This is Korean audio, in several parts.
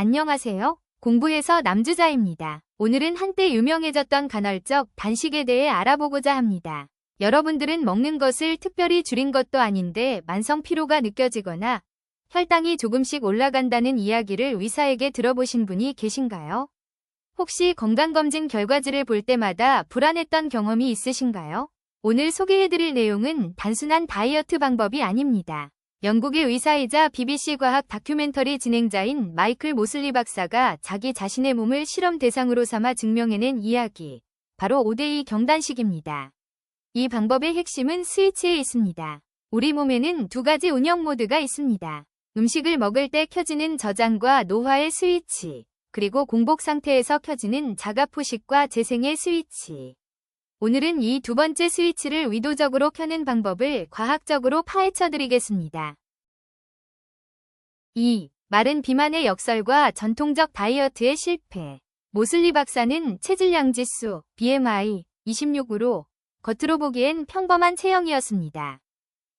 안녕하세요. 공부해서 남주자입니다. 오늘은 한때 유명해졌던 간헐적 단식에 대해 알아보고자 합니다. 여러분들은 먹는 것을 특별히 줄인 것도 아닌데 만성 피로가 느껴지거나 혈당이 조금씩 올라간다는 이야기를 의사에게 들어보신 분이 계신가요? 혹시 건강검진 결과지를 볼 때마다 불안했던 경험이 있으신가요? 오늘 소개해드릴 내용은 단순한 다이어트 방법이 아닙니다. 영국의 의사이자 BBC 과학 다큐멘터리 진행자인 마이클 모슬리 박사가 자기 자신의 몸을 실험 대상으로 삼아 증명해낸 이야기, 바로 5대2 경단식입니다. 이 방법의 핵심은 스위치에 있습니다. 우리 몸에는 두 가지 운영 모드가 있습니다. 음식을 먹을 때 켜지는 저장과 노화의 스위치, 그리고 공복 상태에서 켜지는 자가포식과 재생의 스위치. 오늘은 이 두 번째 스위치를 의도적으로 켜는 방법을 과학적으로 파헤쳐 드리겠습니다. 2. 마른 비만의 역설과 전통적 다이어트의 실패. 모슬리 박사는 체질량 지수, BMI, 26으로 겉으로 보기엔 평범한 체형이었습니다.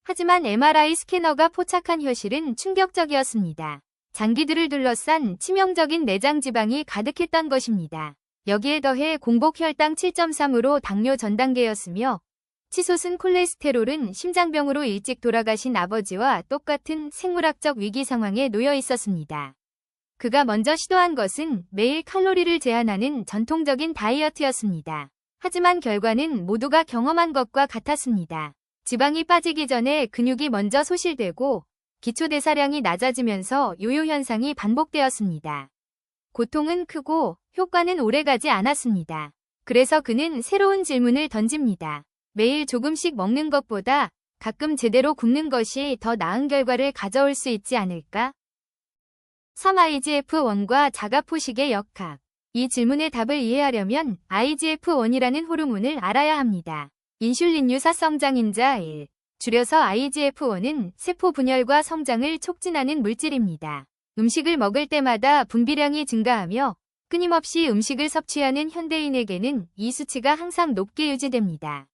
하지만 MRI 스캐너가 포착한 현실은 충격적이었습니다. 장기들을 둘러싼 치명적인 내장 지방이 가득했던 것입니다. 여기에 더해 공복 혈당 7.3으로 당뇨 전 단계였으며 치솟은 콜레스테롤은 심장병으로 일찍 돌아가신 아버지와 똑같은 생물학적 위기 상황에 놓여 있었습니다. 그가 먼저 시도한 것은 매일 칼로리를 제한하는 전통적인 다이어트였습니다. 하지만 결과는 모두가 경험한 것과 같았습니다. 지방이 빠지기 전에 근육이 먼저 소실되고 기초대사량이 낮아지면서 요요 현상이 반복되었습니다. 고통은 크고 효과는 오래가지 않았습니다. 그래서 그는 새로운 질문을 던집니다. 매일 조금씩 먹는 것보다 가끔 제대로 굶는 것이 더 나은 결과를 가져올 수 있지 않을까? 3. IGF-1과 자가포식의 역학. 이 질문의 답을 이해하려면 IGF-1이라는 호르몬을 알아야 합니다. 인슐린 유사 성장인자 1, 줄여서 IGF-1은 세포 분열과 성장을 촉진하는 물질입니다. 음식을 먹을 때마다 분비량이 증가하며 끊임없이 음식을 섭취하는 현대인에게는 이 수치가 항상 높게 유지됩니다.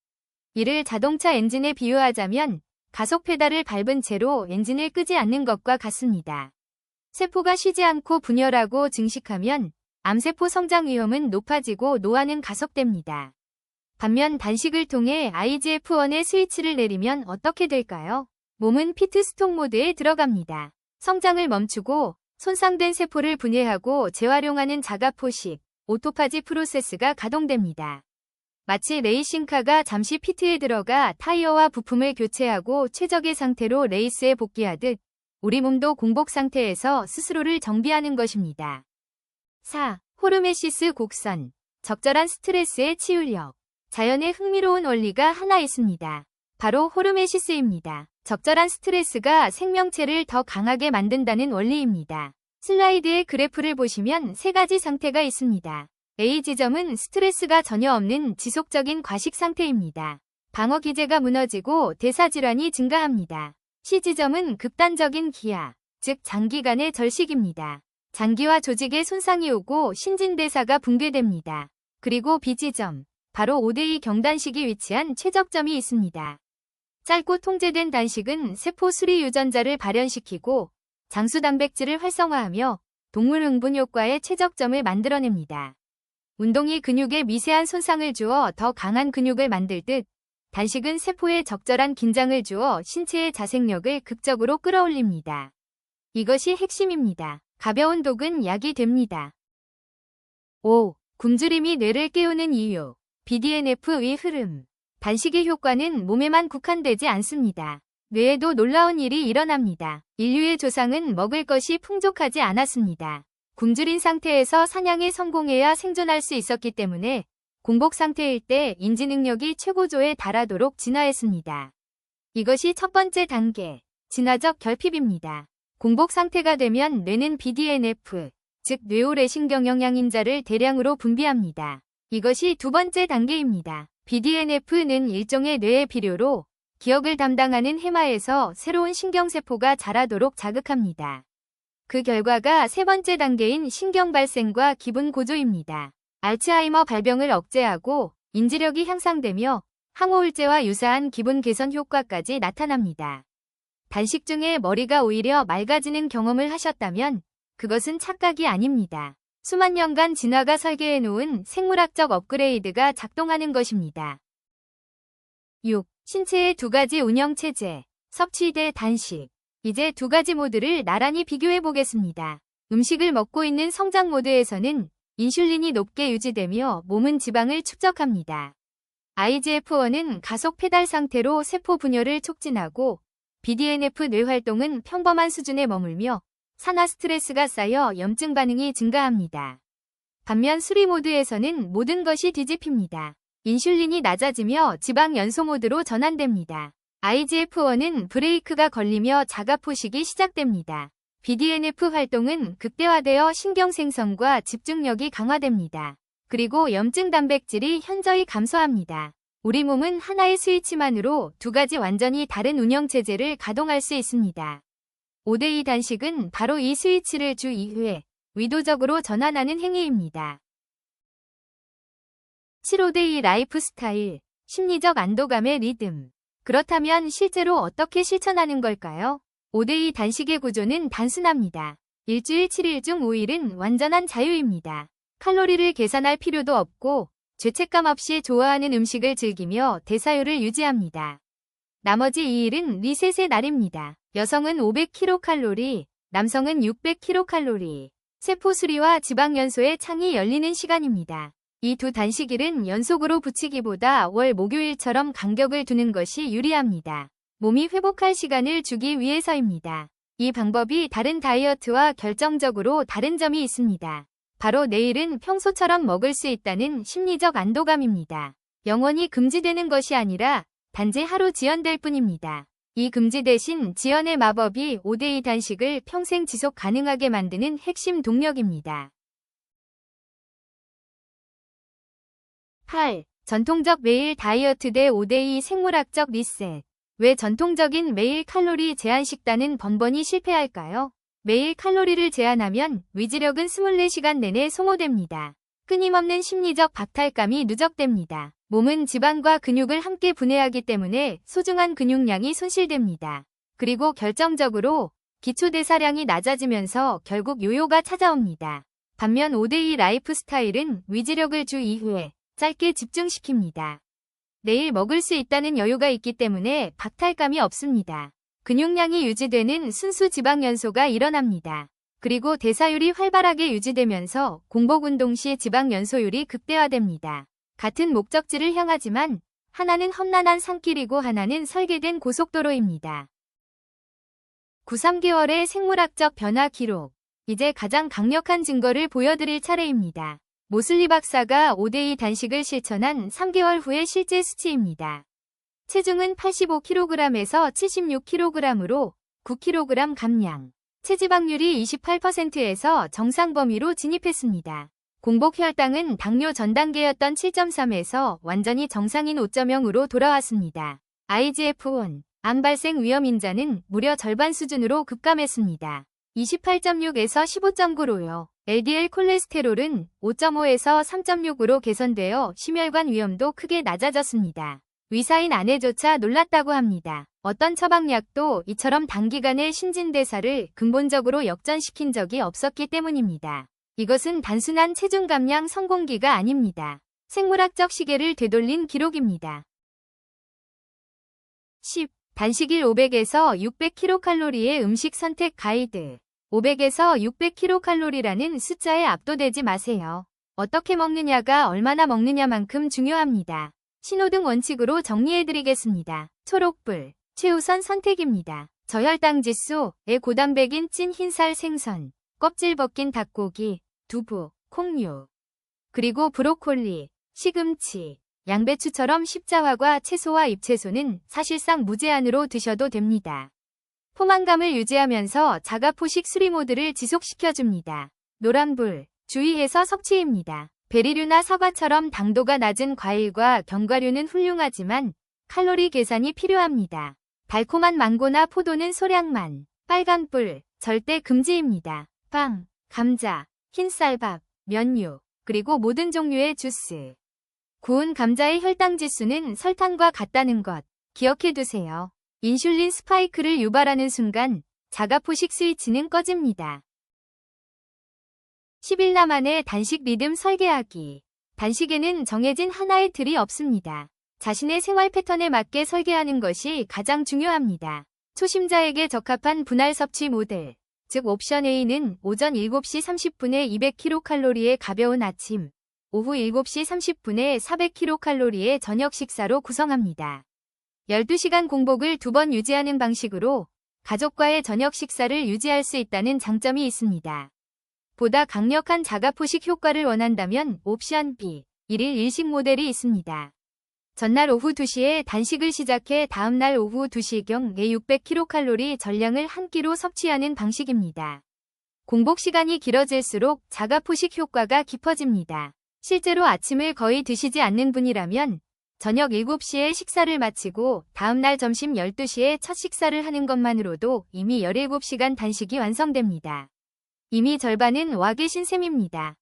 이를 자동차 엔진에 비유하자면 가속 페달을 밟은 채로 엔진을 끄지 않는 것과 같습니다. 세포가 쉬지 않고 분열하고 증식하면 암세포 성장 위험은 높아지고 노화는 가속됩니다. 반면 단식을 통해 IGF-1의 스위치를 내리면 어떻게 될까요? 몸은 피트스톱 모드에 들어갑니다. 성장을 멈추고 손상된 세포를 분해하고 재활용하는 자가포식, 오토파지 프로세스가 가동됩니다. 마치 레이싱카가 잠시 피트에 들어가 타이어와 부품을 교체하고 최적의 상태로 레이스에 복귀하듯 우리 몸도 공복 상태에서 스스로를 정비하는 것입니다. 4. 호르메시스 곡선, 적절한 스트레스의 치유력. 자연의 흥미로운 원리가 하나 있습니다. 바로 호르메시스입니다. 적절한 스트레스가 생명체를 더 강하게 만든다는 원리입니다. 슬라이드의 그래프를 보시면 세 가지 상태가 있습니다. A 지점은 스트레스가 전혀 없는 지속적인 과식 상태입니다. 방어 기제가 무너지고 대사 질환이 증가합니다. C 지점은 극단적인 기아, 즉 장기간의 절식입니다. 장기와 조직에 손상이 오고 신진대사가 붕괴됩니다. 그리고 B 지점, 바로 5대2 경단식이 위치한 최적점이 있습니다. 짧고 통제된 단식은 세포 수리 유전자를 발현시키고 장수 단백질을 활성화하며 동물 흥분 효과의 최적점을 만들어냅니다. 운동이 근육에 미세한 손상을 주어 더 강한 근육을 만들듯 단식은 세포에 적절한 긴장을 주어 신체의 자생력을 극적으로 끌어올립니다. 이것이 핵심입니다. 가벼운 독은 약이 됩니다. 5. 굶주림이 뇌를 깨우는 이유. BDNF의 흐름. 단식의 효과는 몸에만 국한되지 않습니다. 뇌에도 놀라운 일이 일어납니다. 인류의 조상은 먹을 것이 풍족하지 않았습니다. 굶주린 상태에서 사냥에 성공해야 생존할 수 있었기 때문에 공복 상태일 때 인지 능력이 최고조에 달하도록 진화했습니다. 이것이 첫 번째 단계, 진화적 결핍입니다. 공복 상태가 되면 뇌는 BDNF, 즉 뇌오레신경 영양인자를 대량으로 분비합니다. 이것이 두 번째 단계입니다. BDNF는 일종의 뇌의 비료로 기억을 담당하는 해마에서 새로운 신경세포가 자라도록 자극합니다. 그 결과가 세 번째 단계인 신경 발생과 기분 고조입니다. 알츠하이머 발병을 억제하고 인지력이 향상되며 항우울제와 유사한 기분 개선 효과까지 나타납니다. 단식 중에 머리가 오히려 맑아지는 경험을 하셨다면 그것은 착각이 아닙니다. 수만 년간 진화가 설계해놓은 생물학적 업그레이드가 작동하는 것입니다. 6. 신체의 두 가지 운영체제, 섭취 대 단식. 이제 두 가지 모드를 나란히 비교해 보겠습니다. 음식을 먹고 있는 성장 모드에서는 인슐린이 높게 유지되며 몸은 지방을 축적합니다. IGF-1은 가속 페달 상태로 세포 분열을 촉진하고 BDNF 뇌활동은 평범한 수준에 머물며 산화 스트레스가 쌓여 염증 반응이 증가합니다. 반면 수리 모드에서는 모든 것이 뒤집힙니다. 인슐린이 낮아지며 지방 연소 모드로 전환됩니다. IGF-1은 브레이크가 걸리며 자가포식이 시작됩니다. BDNF 활동은 극대화되어 신경 생성과 집중력이 강화됩니다. 그리고 염증 단백질이 현저히 감소합니다. 우리 몸은 하나의 스위치만으로 두 가지 완전히 다른 운영체제를 가동할 수 있습니다. 5대2 단식은 바로 이 스위치를 주 2회 의도적으로 전환하는 행위입니다. 7-5대2 라이프 스타일, 심리적 안도감의 리듬. 그렇다면 실제로 어떻게 실천하는 걸까요? 5대2 단식의 구조는 단순합니다. 일주일 7일 중 5일은 완전한 자유입니다. 칼로리를 계산할 필요도 없고 죄책감 없이 좋아하는 음식을 즐기며 대사율을 유지합니다. 나머지 2일은 리셋의 날입니다. 여성은 500kcal, 남성은 600kcal. 세포 수리와 지방 연소의 창이 열리는 시간입니다. 이 두 단식일은 연속으로 붙이기보다 월 목요일처럼 간격을 두는 것이 유리합니다. 몸이 회복할 시간을 주기 위해서입니다. 이 방법이 다른 다이어트와 결정적으로 다른 점이 있습니다. 바로 내일은 평소처럼 먹을 수 있다는 심리적 안도감입니다. 영원히 금지되는 것이 아니라 단지 하루 지연될 뿐입니다. 이 금지 대신 지연의 마법이 5대2 단식을 평생 지속 가능하게 만드는 핵심 동력입니다. 8. 전통적 매일 다이어트 대 5대2 생물학적 리셋. 왜 전통적인 매일 칼로리 제한 식단은 번번이 실패할까요? 매일 칼로리를 제한하면 위지력은 24시간 내내 소모됩니다. 끊임없는 심리적 박탈감이 누적됩니다. 몸은 지방과 근육을 함께 분해하기 때문에 소중한 근육량이 손실됩니다. 그리고 결정적으로 기초대사량이 낮아지면서 결국 요요가 찾아옵니다. 반면 5대2 라이프 스타일은 위지력을 주 2회 짧게 집중시킵니다. 내일 먹을 수 있다는 여유가 있기 때문에 박탈감이 없습니다. 근육량이 유지되는 순수 지방 연소가 일어납니다. 그리고 대사율이 활발하게 유지되면서 공복 운동 시 지방 연소율이 극대화됩니다. 같은 목적지를 향하지만 하나는 험난한 산길이고 하나는 설계된 고속도로입니다. 9-3개월의 생물학적 변화 기록. 이제 가장 강력한 증거를 보여드릴 차례입니다. 모슬리 박사가 5대2 단식을 실천한 3개월 후의 실제 수치입니다. 체중은 85kg에서 76kg으로 9kg 감량. 체지방률이 28%에서 정상 범위로 진입했습니다. 공복 혈당은 당뇨 전 단계였던 7.3에서 완전히 정상인 5.0으로 돌아왔습니다. IGF-1, 암 발생 위험 인자는 무려 절반 수준으로 급감했습니다. 28.6에서 15.9로요. LDL 콜레스테롤은 5.5에서 3.6으로 개선되어 심혈관 위험도 크게 낮아졌습니다. 의사인 아내조차 놀랐다고 합니다. 어떤 처방약도 이처럼 단기간에 신진대사를 근본적으로 역전시킨 적이 없었기 때문입니다. 이것은 단순한 체중 감량 성공기가 아닙니다. 생물학적 시계를 되돌린 기록입니다. 10. 단식일 500에서 600kcal의 음식 선택 가이드. 500에서 600kcal라는 숫자에 압도되지 마세요. 어떻게 먹느냐가 얼마나 먹느냐만큼 중요합니다. 신호등 원칙으로 정리해드리겠습니다. 초록불, 최우선 선택입니다. 저혈당 지수에 고단백인 찐 흰살 생선, 껍질 벗긴 닭고기, 두부, 콩류, 그리고 브로콜리, 시금치, 양배추처럼 십자화과 채소와 잎채소는 사실상 무제한으로 드셔도 됩니다. 포만감을 유지하면서 자가포식 수리 모드를 지속시켜줍니다. 노란불, 주의해서 섭취입니다. 베리류나 사과처럼 당도가 낮은 과일과 견과류는 훌륭하지만 칼로리 계산이 필요합니다. 달콤한 망고나 포도는 소량만. 빨간불, 절대 금지입니다. 빵, 감자, 흰쌀밥, 면류, 그리고 모든 종류의 주스. 구운 감자의 혈당 지수는 설탕과 같다는 것 기억해두세요. 인슐린 스파이크를 유발하는 순간 자가포식 스위치는 꺼집니다. 10일 나만의 단식 리듬 설계하기. 단식에는 정해진 하나의 틀이 없습니다. 자신의 생활 패턴에 맞게 설계하는 것이 가장 중요합니다. 초심자에게 적합한 분할 섭취 모델, 즉 옵션 A는 오전 7시 30분에 200kcal의 가벼운 아침, 오후 7시 30분에 400kcal의 저녁 식사로 구성합니다. 12시간 공복을 2번 유지하는 방식으로 가족과의 저녁 식사를 유지할 수 있다는 장점이 있습니다. 보다 강력한 자가포식 효과를 원한다면 옵션 B, 1일 1식 모델이 있습니다. 전날 오후 2시에 단식을 시작해 다음날 오후 2시경에 600kcal 전량을 한 끼로 섭취하는 방식입니다. 공복 시간이 길어질수록 자가포식 효과가 깊어집니다. 실제로 아침을 거의 드시지 않는 분이라면 저녁 7시에 식사를 마치고 다음날 점심 12시에 첫 식사를 하는 것만으로도 이미 17시간 단식이 완성됩니다. 이미 절반은 와 계신 셈입니다.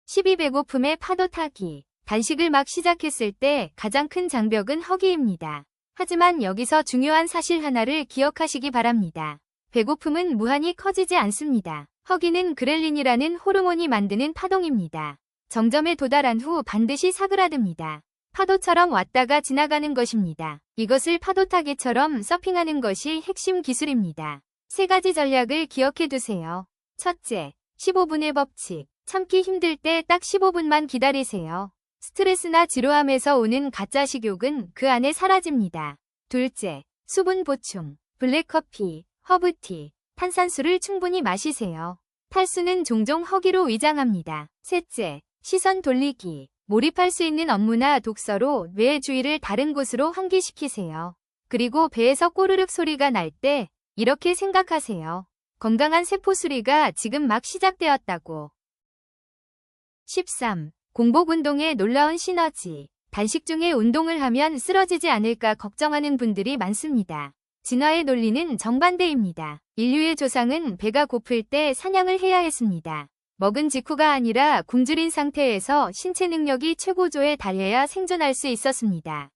12. 배고픔의 파도 타기. 단식을 막 시작했을 때 가장 큰 장벽은 허기입니다. 하지만 여기서 중요한 사실 하나를 기억하시기 바랍니다. 배고픔은 무한히 커지지 않습니다. 허기는 그렐린이라는 호르몬이 만드는 파동입니다. 정점에 도달한 후 반드시 사그라듭니다. 파도처럼 왔다가 지나가는 것입니다. 이것을 파도타기처럼 서핑하는 것이 핵심 기술입니다. 3가지 전략을 기억해 두세요. 첫째, 15분의 법칙. 참기 힘들 때 딱 15분만 기다리세요. 스트레스나 지루함에서 오는 가짜 식욕은 그 안에 사라집니다. 둘째, 수분 보충. 블랙커피, 허브티, 탄산수를 충분히 마시세요. 탈수는 종종 허기로 위장합니다. 셋째, 시선 돌리기. 몰입할 수 있는 업무나 독서로 뇌의 주의를 다른 곳으로 환기시키세요. 그리고 배에서 꼬르륵 소리가 날 때 이렇게 생각하세요. 건강한 세포 수리가 지금 막 시작되었다고. 13. 공복 운동의 놀라운 시너지. 단식 중에 운동을 하면 쓰러지지 않을까 걱정하는 분들이 많습니다. 진화의 논리는 정반대입니다. 인류의 조상은 배가 고플 때 사냥을 해야 했습니다. 먹은 직후가 아니라 굶주린 상태에서 신체 능력이 최고조에 달해야 생존할 수 있었습니다.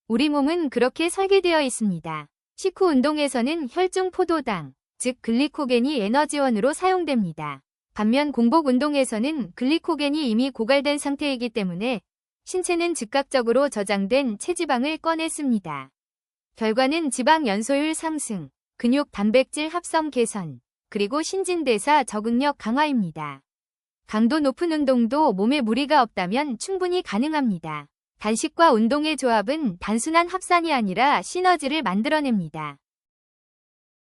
우리 몸은 그렇게 설계되어 있습니다. 식후 운동에서는 혈중 포도당, 즉 글리코겐이 에너지원으로 사용됩니다. 반면 공복 운동에서는 글리코겐이 이미 고갈된 상태이기 때문에 신체는 즉각적으로 저장된 체지방을 꺼냈습니다. 결과는 지방 연소율 상승, 근육 단백질 합성 개선, 그리고 신진대사 적응력 강화입니다. 강도 높은 운동도 몸에 무리가 없다면 충분히 가능합니다. 단식과 운동의 조합은 단순한 합산이 아니라 시너지를 만들어냅니다.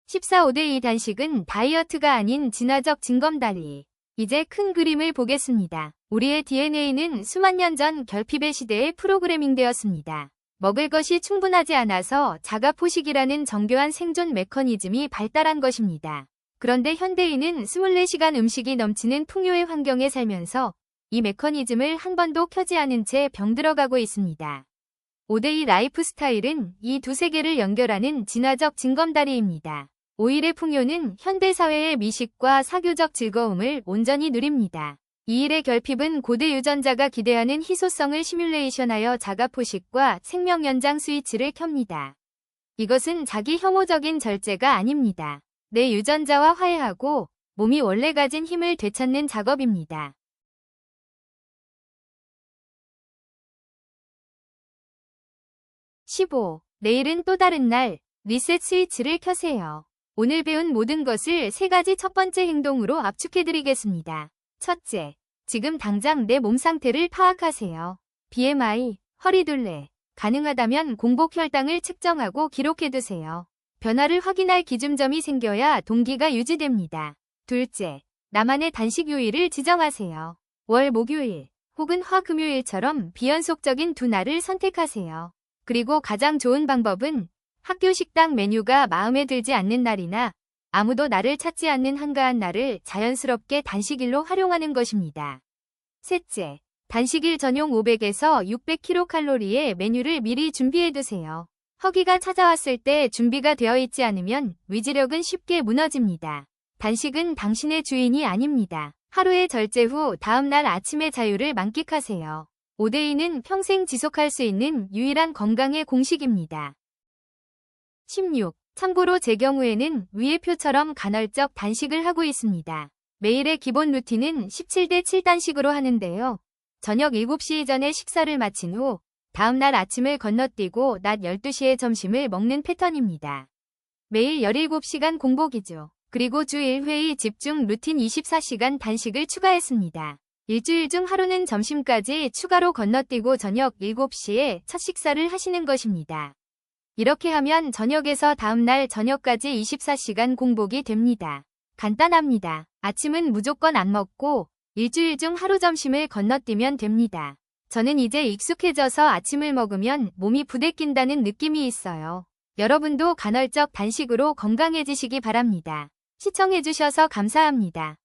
14. 5대2 단식은 다이어트가 아닌 진화적 징검다리. 이제 큰 그림을 보겠습니다. 우리의 DNA는 수만 년 전 결핍의 시대에 프로그래밍되었습니다. 먹을 것이 충분하지 않아서 자가포식이라는 정교한 생존 메커니즘이 발달한 것입니다. 그런데 현대인은 24시간 음식이 넘치는 풍요의 환경에 살면서 이 메커니즘을 한 번도 켜지 않은 채 병들어가고 있습니다. 5대2 라이프 스타일은 이 두 세계를 연결하는 진화적 징검다리입니다. 5일의 풍요는 현대사회의 미식과 사교적 즐거움을 온전히 누립니다. 2일의 결핍은 고대 유전자가 기대하는 희소성을 시뮬레이션하여 자가포식과 생명연장 스위치를 켭니다. 이것은 자기 혐오적인 절제가 아닙니다. 내 유전자와 화해하고 몸이 원래 가진 힘을 되찾는 작업입니다. 15. 내일은 또 다른 날, 리셋 스위치를 켜세요. 오늘 배운 모든 것을 3가지 첫 번째 행동으로 압축해드리겠습니다. 첫째, 지금 당장 내 몸 상태를 파악하세요. BMI, 허리둘레, 가능하다면 공복 혈당을 측정하고 기록해두세요. 변화를 확인할 기준점이 생겨야 동기가 유지됩니다. 둘째, 나만의 단식 요일을 지정하세요. 월 목요일 혹은 화 금요일처럼 비연속적인 2날을 선택하세요. 그리고 가장 좋은 방법은 학교 식당 메뉴가 마음에 들지 않는 날이나 아무도 나를 찾지 않는 한가한 날을 자연스럽게 단식일로 활용하는 것입니다. 셋째, 단식일 전용 500에서 600kcal의 메뉴를 미리 준비해두세요. 허기가 찾아왔을 때 준비가 되어 있지 않으면 위지력은 쉽게 무너집니다. 단식은 당신의 주인이 아닙니다. 하루의 절제 후 다음날 아침의 자유를 만끽하세요. 5대2는 평생 지속할 수 있는 유일한 건강의 공식입니다. 16. 참고로 제 경우에는 위의 표처럼 간헐적 단식을 하고 있습니다. 매일의 기본 루틴은 17대 7단식으로 하는데요. 저녁 7시 이전에 식사를 마친 후 다음날 아침을 건너뛰고 낮 12시에 점심을 먹는 패턴입니다. 매일 17시간 공복이죠. 그리고 주 1회의 집중 루틴 24시간 단식을 추가했습니다. 일주일 중 하루는 점심까지 추가로 건너뛰고 저녁 7시에 첫 식사를 하시는 것입니다. 이렇게 하면 저녁에서 다음날 저녁까지 24시간 공복이 됩니다. 간단합니다. 아침은 무조건 안 먹고 일주일 중 하루 점심을 건너뛰면 됩니다. 저는 이제 익숙해져서 아침을 먹으면 몸이 부대낀다는 느낌이 있어요. 여러분도 간헐적 단식으로 건강해지시기 바랍니다. 시청해주셔서 감사합니다.